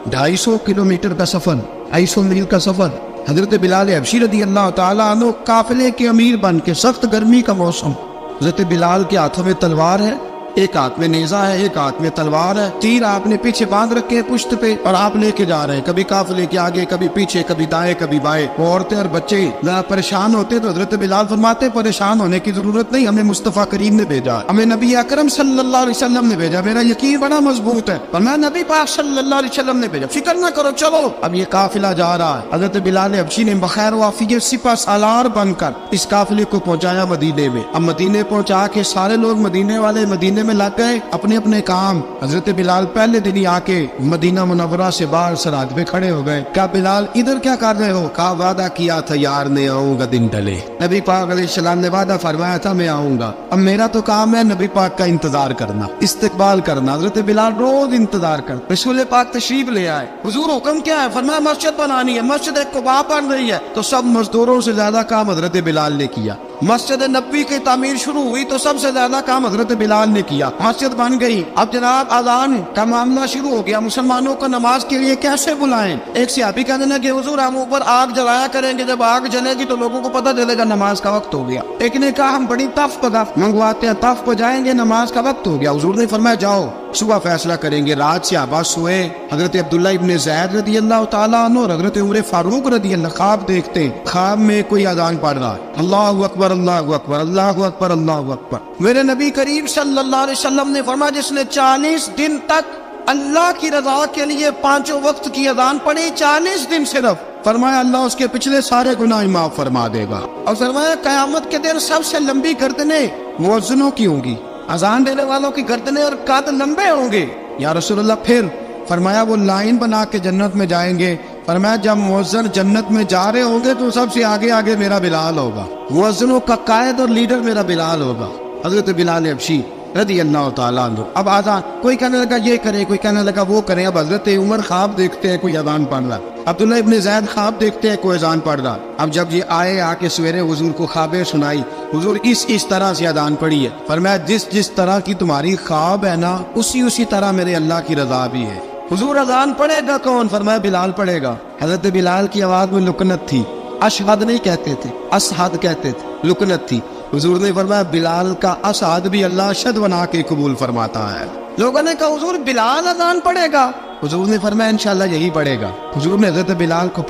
250 किलोमीटर का सफर, 250 मील का सफर। हजरत बिलाल हबशी रज़ियल्लाहु ताला अन्हु काफिले के अमीर बन के, सख्त गर्मी का मौसम, हजरत बिलाल के हाथों में तलवार है, एक हाथ में नेजा है, एक हाथ में तलवार है, तीर आपने पीछे बांध रखे हैं पुश्त पे और आप लेके जा रहे हैं, कभी काफिले के आगे कभी पीछे, कभी दाएं कभी बाएं। वो औरतें और बच्चे जरा परेशान होते तो हजरत बिलाल फरमाते परेशान होने की जरूरत नहीं, हमें मुस्तफा करीम ने भेजा, हमें नबी अकरम सल्लल्लाहु अलैहि वसल्लम ने भेजा, मेरा यकीन बड़ा मजबूत है और मैं नबी पाक सल्लल्लाहु अलैहि वसल्लम ने भेजा, फिक्र ना करो चलो। अब ये काफिला जा रहा है। हजरत बिलाल हबशी ने बखैर वाफियत सिपा सालार बनकर इस काफिले को पहुंचाया मदीने में। अब मदीने पहुंचा के सारे लोग मदीने वाले मदीने में लग गए अपने अपने काम। हजरत बिलाल पहले दिन ही आके मदीना मुनव्वरा से बाहर सरहद पे खड़े हो गए। क्या बिलाल इधर क्या कर रहे हो? कहा वादा किया था यार ने आऊंगा दिन ढले, नबी पाक अलैहिस्सलाम ने वादा फरमाया था मैं आऊंगा, अब मेरा तो काम है नबी पाक का इंतजार करना, इस्तकबाल करना। हजरत बिलाल रोज इंतजार कर। रसूल पाक तशरीफ ले आए, हुजूर हुक्म क्या है? फरमाया मस्जिद बनानी है, मस्जिद एक कुबा बन रही है। तो सब मजदूरों से ज्यादा काम हजरत बिलाल ने किया। मस्जिद नबी की तामीर शुरू हुई तो सबसे ज्यादा काम हजरत बिलाल ने किया। मस्जिद बन गई। अब जनाब अजान का मामला शुरू हो गया, मुसलमानों को नमाज के लिए कैसे बुलाएं? एक सहाबी कहने लगे हुजूर हम ऊपर आग जलाया करेंगे, जब आग जलेगी तो लोगों को पता चलेगा नमाज का वक्त हो गया। एक ने कहा हम बड़ी तफ मंगवाते हैं, तफ बजाएंगे, नमाज का वक्त हो गया। हुजूर ने फरमाया जाओ सुबह फैसला करेंगे। रात से आबाद सोए। हजरत अब्दुल्ला इब्ने ज़ैद रज़ियल्लाहु ताला अन्हु और हजरत उमर फारूक रज़ियल्लाहु ख्वाब देखते, ख्वाब में कोई अजान पढ़ रहा है, अल्लाहु अकबर अल्लाहु अकबर अल्लाहु अकबर अल्लाहु अकबर। मेरे नबी करीम सल्लल्लाहु अलैहि वसल्लम ने फरमाया जिसने 40 दिन तक अल्लाह की रजा के लिए 5 वक्त की अजान पढ़ी, 40 दिन सिर्फ, फरमाया अल्लाह उसके पिछले सारे गुनाह माफ फरमा देगा। और फरमाया कयामत के दिन सबसे लंबी गर्दनें मुअज्जिनों की होंगी, अजान देने वालों की गर्दनें और कद लंबे होंगे। या रसूलल्लाह फिर फरमाया वो लाइन बना के जन्नत में जाएंगे। फरमाया जब मुअज्जिन जन्नत में जा रहे होंगे तो सबसे आगे आगे मेरा बिलाल होगा, मुअज्जिनों का कायद और लीडर मेरा बिलाल होगा, हजरत बिलाल हबशी रज़ियल्लाहु ताला अन्हु। अब आजान कोई कहने लगा ये करें, कोई कहने लगा वो करें। अब हजरत उमर ख्वाब देखते हैं कोई अजान पढ़ रहा, अब्दुल्ला इब्ने ज़ैद ख्वाब देखते हैं कोई अजान पढ़ रहा। अब जब ये आए आके सवेरे हुजूर को ख्वाबें सुनाई, हुजूर इस तरह से अजान पढ़ी है। फरमाया जिस तरह की तुम्हारी ख्वाब है ना उसी तरह मेरे अल्लाह की रजा भी है। हुजूर अजान पढ़ेगा कौन? फरमाया बिलाल पढ़ेगा। हजरत बिलाल की आवाज में लुकनत थी, अशहद नहीं कहते थे, असहद कहते थे, लुकनत थी। हुजूर ने फरमाया बिलाल का असहद भी अल्लाह अशहद बना के कबूल फरमाता है। लोगों ने कहा हुजूर बिलाल अजान पढ़ेगा? हुजूर ने फरमाया इंशाल्लाह यही पढ़ेगा। हुजूर ने हजरत बिलाल को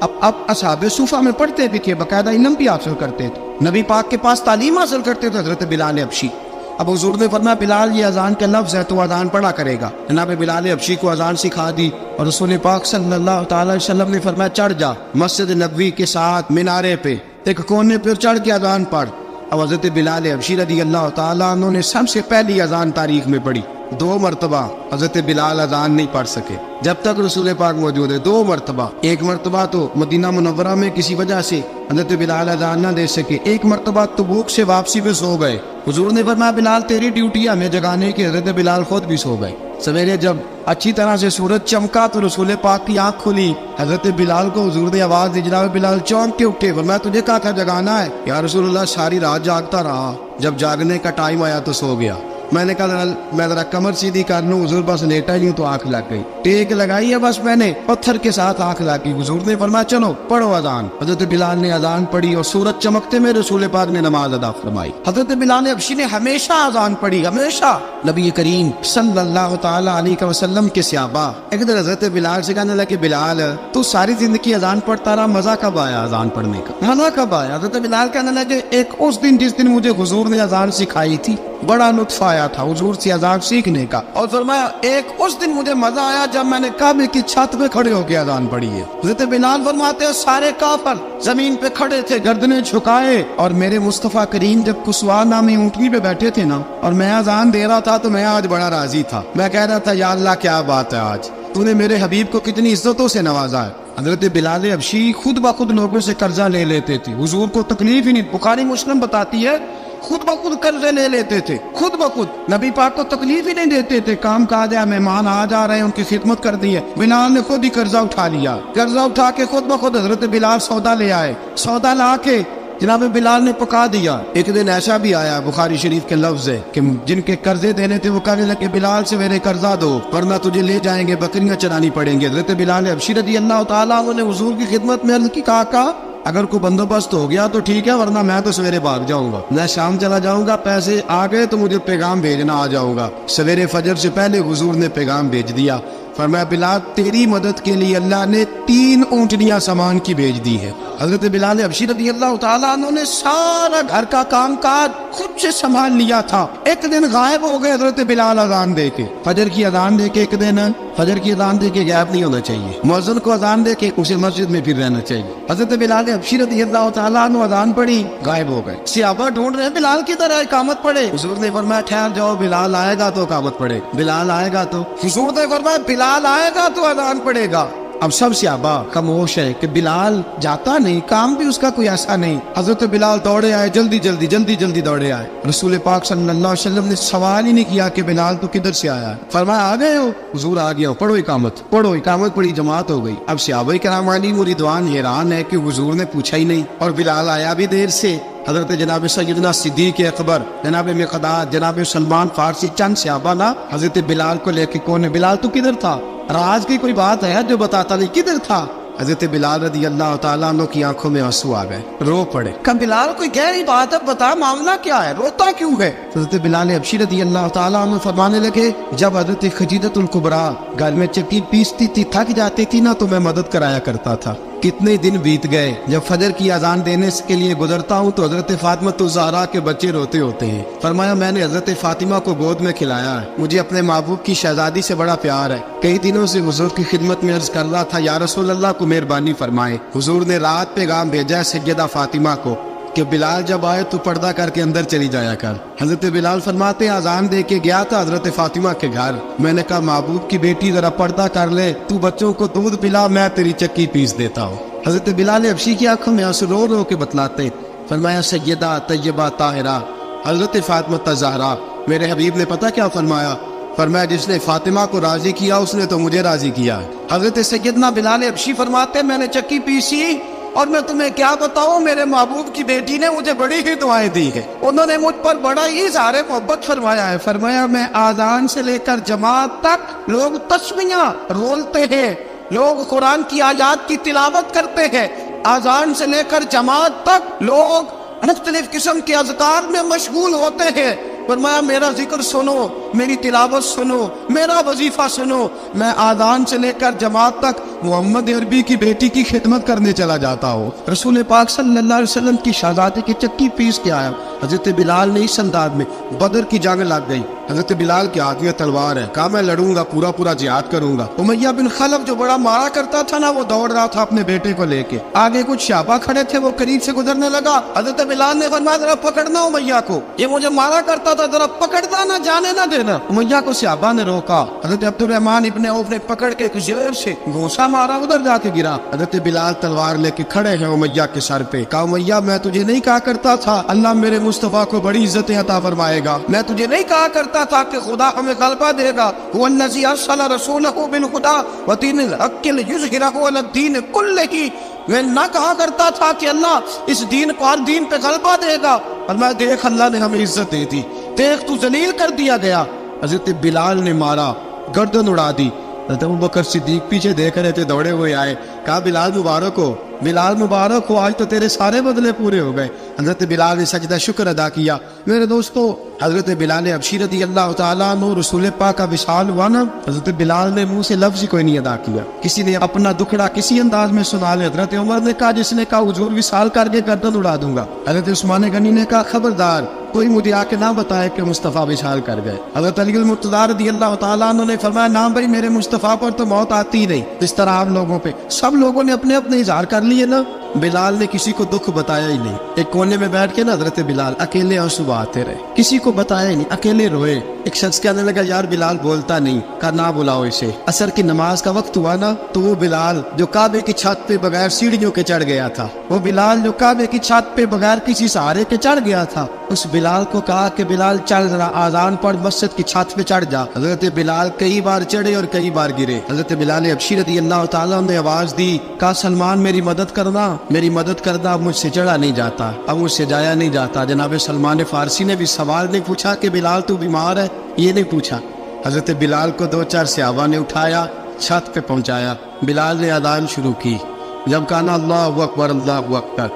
अब असहाबे सूफा में पढ़ते भी थे, बाकायदा इल्म भी हासिल करते थे, नबी पाक के पास तालीम हासिल करते थे हजरत बिलाल हबशी। अब हुजूर ने फरमाया बिलाल ये अजान का लफ्ज़ है तो अजान पढ़ा करेगा। जनाब बिलाल हबशी को अजान सिखा दी और रसूल पाक सल्लल्लाहु अलैहि वसल्लम ने फरमाया चढ़ जा मस्जिद नबवी के साथ मीनारे पे एक कोने पर चढ़ के अजान पढ़। अब हजरत बिलाल हबशी रज़ियल्लाहु ताला अन्हु ने सबसे पहली अजान तारीख में पढ़ी। 2 مرتبہ حضرت بلال اذان نہیں پڑھ سکے جب تک رسول پاک موجود ہے. 2 مرتبہ. ایک مرتبہ تو مدینہ منورہ میں کسی وجہ سے حضرت بلال اذان نہ دے سکے. ایک مرتبہ تبوک سے واپسی پہ سو گئے. حضور نے فرمایا بلال تیری ڈیوٹی ہے ہمیں جگانے کی. حضرت بلال خود بھی سو گئے. سویرے جب اچھی طرح سے سورج چمکا تو رسول پاک کی آنکھ کھلی. حضرت بلال کو حضور نے آواز دی. جناب بلال چونک کے اٹھے. فرمایا تجھے کہا تھا جگانا ہے. یا رسول اللہ ساری رات جاگتا رہا, جب جاگنے کا ٹائم آیا تو سو گیا. میں نے کہا میں ذرا کمر سیدھی کر لوں. حضور بس لیٹا ہی ہوں تو آنکھ لگ گئی. ٹیک لگائی ہے بس میں نے, پتھر کے ساتھ آنکھ لگ گئی. حضور نے فرمایا چلو پڑھو اذان. حضرت بلال نے اذان پڑھی اور سورج چمکتے میں رسول پاک نے نماز ادا فرمائی. حضرت بلال حبشی نے ہمیشہ اذان پڑھی, ہمیشہ. نبی کریم صلی اللہ تعالی علیہ وسلم کے صحابہ ایک دن حضرت بلال سے کہنے لگے بلال تو ساری زندگی اذان پڑھتا رہا, مزہ کب آیا اذان پڑھنے کا, مزہ کب آیا؟ حضرت بلال کہنے لگے ایک اس دن جس دن مجھے حضور نے اذان سکھائی تھی بڑا لطف آیا تھا حضور سے اذان سیکھنے کا. اور فرمایا ایک اس دن مجھے مزہ آیا جب میں نے کعبے کی چھت پہ کھڑے ہو کے اذان پڑھی ہے. حضرت بلال فرماتے ہیں سارے کافر زمین پہ کھڑے تھے گردنیں جھکائے, اور میرے مصطفیٰ کریم جب کسوا نامی اونٹنی پہ بیٹھے تھے نا اور میں اذان دے رہا تھا تو میں آج بڑا راضی تھا. میں کہہ رہا تھا یا اللہ کیا بات ہے, آج تو نے میرے حبیب کو کتنی عزتوں سے نوازا ہے. حضرت بلال حبشی خود بخود لوگوں سے قرضہ لے لیتے تھے. حضور کو تکلیف ہی نہیں, بخاری مسلم بتاتی ہے خود بخود قرضے لے لیتے تھے, خود بخود. نبی پاک کو تکلیف ہی نہیں دیتے تھے. کام کاج ہے, مہمان آ جا رہے ہیں, ان کی خدمت کر دی ہے. بلال نے خود ہی قرضہ اٹھا لیا. قرضہ اٹھا کے خود بخود حضرت بلال سودا لے آئے. سودا لا کے جناب بلال نے پکا دیا. ایک دن ایسا بھی آیا بخاری شریف کے لفظ ہے کہ جن کے قرضے دینے تھے وہ کہنے لگے بلال سے میرے قرضہ دو ورنہ تجھے لے جائیں گے, بکریاں چرانی پڑیں گے. حضرت بلال حبشی رضی اللہ تعالیٰ عنہ نے حضور کی خدمت میں عرض کی, کہا اگر کوئی بندوبست ہو گیا تو ٹھیک ہے ورنہ میں تو سویرے بھاگ جاؤں گا, میں شام چلا جاؤں گا, پیسے آ گئے تو مجھے پیغام بھیجنا, آ جاؤں گا. سویرے فجر سے پہلے حضور نے پیغام بھیج دیا. فرمایا بلال تیری مدد کے لیے اللہ نے 3 اونٹنیاں سامان کی بھیج دی ہے. حضرت بلال حبشی رضی اللہ تعالیٰ عنہ نے سارا گھر کا کام کاج خود سے سنبھال لیا تھا. ایک دن غائب ہو گئے حضرت بلال اذان دے کے, فجر کی اذان دے کے. ایک دن فجر کی اذان دے کے غائب نہیں ہونا چاہیے, مؤذن کو اذان دے کے اسے مسجد میں پھر رہنا چاہیے. حضرت بلال حبشی رضی اللہ تعالیٰ عنہ اذان پڑھی, غائب ہو گئے. صحابہ ڈھونڈ رہے بلال کی طرح اقامت پڑھے. حضور نے فرمایا ٹھہر جاؤ, بلال آئے گا تو اقامت پڑھے, بلال آئے گا تو. حضور نے فرمایا بلال آئے گا تو اذان پڑھے گا. اب سب صحابہ خاموش ہے کہ بلال جاتا نہیں, کام بھی اس کا کوئی ایسا نہیں. حضرت بلال دوڑے آئے, جلدی دوڑے آئے. رسول پاک صلی اللہ علیہ وسلم نے سوال ہی نہیں کیا کہ بلال تو کدھر سے آیا ہے. فرمایا آ گئے ہو؟ حضور آ گیا ہوں, پڑھو اقامت پڑھی, جماعت ہو گئی. اب صحابہ کرام علیہم رضوان حیران ہے کہ حضور نے پوچھا ہی نہیں اور بلال آیا بھی دیر سے. حضرت جناب سیدنا صدیق اکبر, جناب مقداد, جناب سلمان فارسی, چند صحابہ نا حضرت بلال کو لے کے کون ہے بلال تو کدھر تھا, راز کی کوئی بات ہے جو بتاتا نہیں, کدھر تھا؟ حضرت بلال رضی اللہ تعالیٰ عنہ کی آنکھوں میں آنسو آ گئے, رو پڑے. کہ بلال کوئی گہری بات ہے, بتا معاملہ کیا ہے, روتا کیوں ہے؟ حضرت بلال حبشی رضی اللہ تعالیٰ عنہ فرمانے لگے جب حضرت خدیجہ الکبریٰ گھر میں چکی پیستی تھی, تھک جاتی تھی نا تو میں مدد کرایا کرتا تھا. کتنے دن بیت گئے, جب فجر کی اذان دینے کے لیے گزرتا ہوں تو حضرت فاطمہ الزہرا کے بچے روتے ہوتے ہیں. فرمایا میں نے حضرت فاطمہ کو گود میں کھلایا ہے, مجھے اپنے محبوب کی شہزادی سے بڑا پیار ہے. کئی دنوں سے حضور کی خدمت میں عرض کر رہا تھا یا رسول اللہ کو مہربانی فرمائے. حضور نے رات پیغام بھیجا ہے سیدہ فاطمہ کو کہ بلال جب آئے تو پردہ کر کے اندر چلی جایا کر. حضرت بلال فرماتے اذان دے کے گیا تھا حضرت فاطمہ کے گھر, میں نے کہا محبوب کی بیٹی ذرا پردہ کر لے, تو بچوں کو دودھ پلا, میں تیری چکی پیس دیتا ہوں. حضرت بلال حبشی کی آنکھوں میں آنسو رو رو کے بتلاتے. فرمایا سیدہ طیبہ طاہرہ حضرت فاطمہ الزہرا, میرے حبیب نے پتہ کیا فرمایا؟ فرمایا جس نے فاطمہ کو راضی کیا اس نے تو مجھے راضی کیا. حضرت سیدنا بلال حبشی فرماتے میں نے چکی پیسی اور میں تمہیں کیا بتاؤں, میرے محبوب کی بیٹی نے مجھے بڑی ہی دعائیں دی ہیں, انہوں نے مجھ پر بڑا ہی اظہار محبت فرمایا ہے. فرمایا میں آذان سے لے کر جماعت تک لوگ تسمیاں رولتے ہیں, لوگ قرآن کی آیات کی تلاوت کرتے ہیں, آذان سے لے کر جماعت تک لوگ مختلف قسم کے اذکار میں مشغول ہوتے ہیں. فرمایا میرا ذکر سنو, میری تلاوت سنو, میرا وظیفہ سنو, میں آذان سے لے کر جماعت تک محمد عربی کی بیٹی کی خدمت کرنے چلا جاتا ہوں. رسول پاک صلی اللہ علیہ وسلم کی شہزادی کی چکی پیس کے آیا. حضرت بلال نے اس انداز میں بدر کی جنگ لگ گئی, حضرت بلال کے ہاتھ میں تلوار ہے. کہا میں لڑوں گا, پورا پورا جہاد کروں گا. امیہ بن خلف جو بڑا مارا کرتا تھا نا, وہ دوڑ رہا تھا اپنے بیٹے کو لے کے. آگے کچھ شعبہ کھڑے تھے, وہ قریب سے گزرنے لگا. حضرت بلال نے فرمایا ذرا پکڑنا امیہ کو, یہ مجھے مارا کرتا تھا, ذرا پکڑنا نہ جانے نہ دینا. امیہ کو صحابہ نے روکا. حضرت عبد الرحمن ابن عوف نے پکڑ کے کچھ زور سے گھونسا مارا, ادھر جا کے گرا. حضرت بلال تلوار لے کے کھڑے ہیں امیہ کے سر پہ. کہا امیہ میں تجھے نہیں کہا کرتا تھا اللہ میرے مصطفیٰ کو بڑی عزتیں عطا فرمائے گا؟ میں تجھے نہیں کہا کرتا تھا کہ خدا ہمیں غلبہ دے گا؟ هو الذی ارسل رسولہ بالہدی ودین الحق لیظہرہ علی الدین کلہ. میں نہ کہا کرتا تھا کہ اللہ اس دین کو ہر دین پہ غلبہ دے گا, اور میں دیکھ اللہ نے ہمیں عزت دی تھی, دیکھ تو ذلیل کر دیا گیا. حضرت بلال نے مارا, گردن اڑا دی. حضرت ابوبکر صدیق پیچھے دیکھ رہے تھے, دوڑے ہوئے آئے. کہا بلال مبارک ہو, بلال مبارک ہو, آج تو تیرے سارے بدلے پورے ہو گئے. حضرت بلال نے سجدہ شکر ادا کیا. میرے دوستو, حضرت بلال حبشی رضی اللہ تعالیٰ عنہ رسول پاک کا وصال ہوا نا, حضرت بلال نے منہ سے لفظ ہی کوئی نہیں ادا کیا. کسی نے اپنا دکھڑا کسی انداز میں سنا لے. حضرت عمر نے کہا, جس نے کہا حضور وصال کر کے گردن اڑا دوں گا. حضرت عثمان غنی نے کہا خبردار کوئی مجھے آ کے نہ بتائے کہ مصطفیٰ وصال کر گئے. حضرت علی المرتضیٰ رضی اللہ تعالیٰ عنہ نے فرمایا نہ بھائی, میرے مصطفیٰ پر تو موت آتی ہی نہیں. اس طرح آپ لوگوں پہ سب لوگوں نے اپنے اپنے اظہار کر لیے نا, بلال نے کسی کو دکھ بتایا ہی نہیں. ایک کونے میں بیٹھ کے نا حضرت بلال اکیلے آنسو بہاتے رہے, کسی کو بتایا ہی نہیں, اکیلے روئے. ایک شخص کہنے لگا یار بلال بولتا نہیں. کہا نہ بلاؤ اسے. عصر کی نماز کا وقت ہوا نا, تو وہ بلال جو کعبے کی چھت پہ بغیر سیڑھیوں کے چڑھ گیا تھا, وہ بلال جو کعبے کی چھت پہ بغیر کسی سہارے کے چڑھ گیا تھا, اس بلال کو کہا کہ بلال چل ذرا آذان پڑھ, مسجد کی چھت پہ چڑھ جا. حضرت بلال کئی بار چڑھے اور کئی بار گرے. حضرت بلال حبشی رضی اللہ تعالیٰ نے آواز دی, کہا سلمان میری مدد کرنا, میری مدد کرنا, اب مجھ سے چڑھا نہیں جاتا, اب مجھ سے جایا نہیں جاتا. جناب سلمان فارسی نے بھی سوال نہیں پوچھا کہ بلال تو بیمار ہے, یہ نہیں پوچھا. حضرت بلال کو 2-4 صحابہ نے اٹھایا, چھت پہ پہنچایا. بلال نے اذان شروع کی. جب کہا نا اللہ اکبر اللہ اکبر,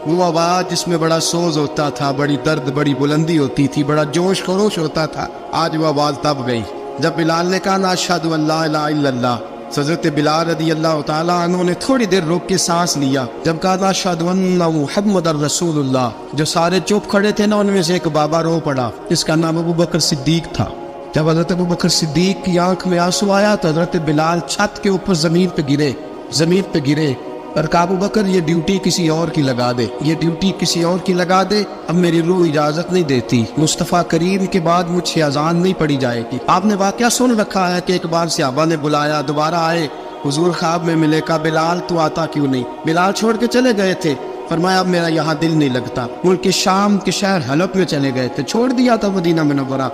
وہ آواز جس میں بڑا سوز ہوتا تھا, بڑی درد, بڑی بلندی ہوتی تھی, بڑا جوش خروش ہوتا تھا, آج وہ آواز تب گئی جب بلال نے کہا نا اشہد ان لا الہ الا اللہ. حضرت بلال رضی اللہ تعالیٰ عنہ نے تھوڑی دیر روک کے سانس لیا. جب کہا نا اشہد ان محمد رسول اللہ, جو سارے چپ کھڑے تھے نا, ان میں سے ایک بابا رو پڑا, جس کا نام ابوبکر صدیق تھا. جب حضرت ابوبکر صدیق کی آنکھ میں آنسو آیا تو حضرت بلال چھت کے اوپر زمین پہ گرے اور کہا ابوبکر یہ ڈیوٹی کسی اور کی لگا دے, یہ ڈیوٹی کسی اور کی لگا دے, اب میری روح اجازت نہیں دیتی, مصطفیٰ کریم کے بعد مجھ سے اذان نہیں پڑی جائے گی. آپ نے واقعہ سن رکھا ہے کہ ایک بار صحابہ نے بلایا, دوبارہ آئے, حضور خواب میں ملے. کہا بلال تو آتا کیوں نہیں؟ بلال چھوڑ کے چلے گئے تھے. فرمایا اب میرا یہاں دل نہیں لگتا. ملک شام کے شہر حلب میں چلے گئے تھے, چھوڑ دیا تھا مدینہ منورہ.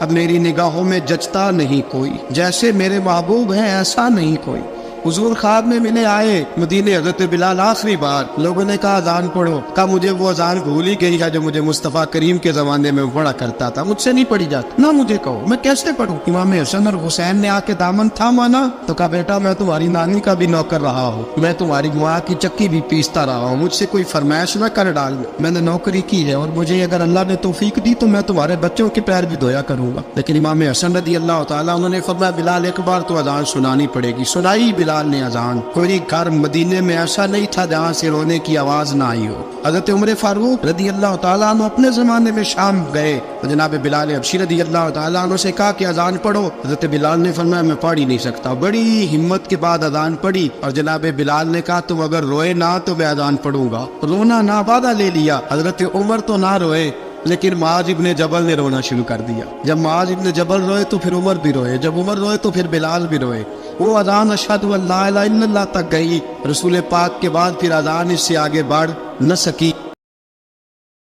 اب میری نگاہوں میں جچتا نہیں کوئی, جیسے میرے محبوب ہیں ایسا نہیں کوئی. حضور خواب میں ملے, آئے مدینے. حضرت بلال آخری بار, لوگوں نے کہا اذان پڑھو. کہا مجھے وہ اذان بھول ہی گئی ہے جو مجھے مصطفیٰ کریم کے زمانے میں پڑھا کرتا تھا, مجھ سے نہیں پڑھی جاتی. نہ مجھے کہو, میں کیسے پڑھوں؟ امام حسن اور حسین نے آ کے دامن تھاما نا, تو کہا بیٹا میں تمہاری نانی کا بھی نوکر رہا ہوں, میں تمہاری ماں کی چکی بھی پیستا رہا ہوں, مجھ سے کوئی فرمائش نہ کر ڈال. میں نے نوکری کی ہے, اور مجھے اگر اللہ نے توفیق دی تو میں تمہارے بچوں کے پیر بھی دھویا کروں گا. لیکن امام حسن رضی اللہ تعالیٰ انہوں نے فرمایا بلال ایک بار تو اذان سنانی پڑے گی. سنائی بلال نے اذان. کوئی گھر مدینے میں ایسا نہیں تھا جہاں سے رونے کی آواز نہ آئی ہو. حضرت عمر فاروق رضی اللہ تعالیٰ عنہ اپنے زمانے میں شام گئے, جناب بلال حبشی رضی اللہ تعالیٰ عنہ سے کہا کہ اذان پڑھو. حضرت بلال نے فرمایا میں پڑھ ہی نہیں سکتا. بڑی ہمت کے بعد اذان پڑھی, اور جناب بلال نے کہا تم اگر روئے نہ تو میں اذان پڑھوں گا. رونا نہ وعدہ لے لیا. حضرت عمر تو نہ روئے, لیکن معاذ ابن جبل نے رونا شروع کر دیا. جب معاذ ابن جبل روئے تو پھر عمر بھی روئے, جب عمر روئے تو پھر بلال بھی روئے. وہ اذان اشہد ان لا الہ الا اللہ تک گئی. رسول پاک کے بعد پھر اذان اس سے آگے بڑھ نہ سکی.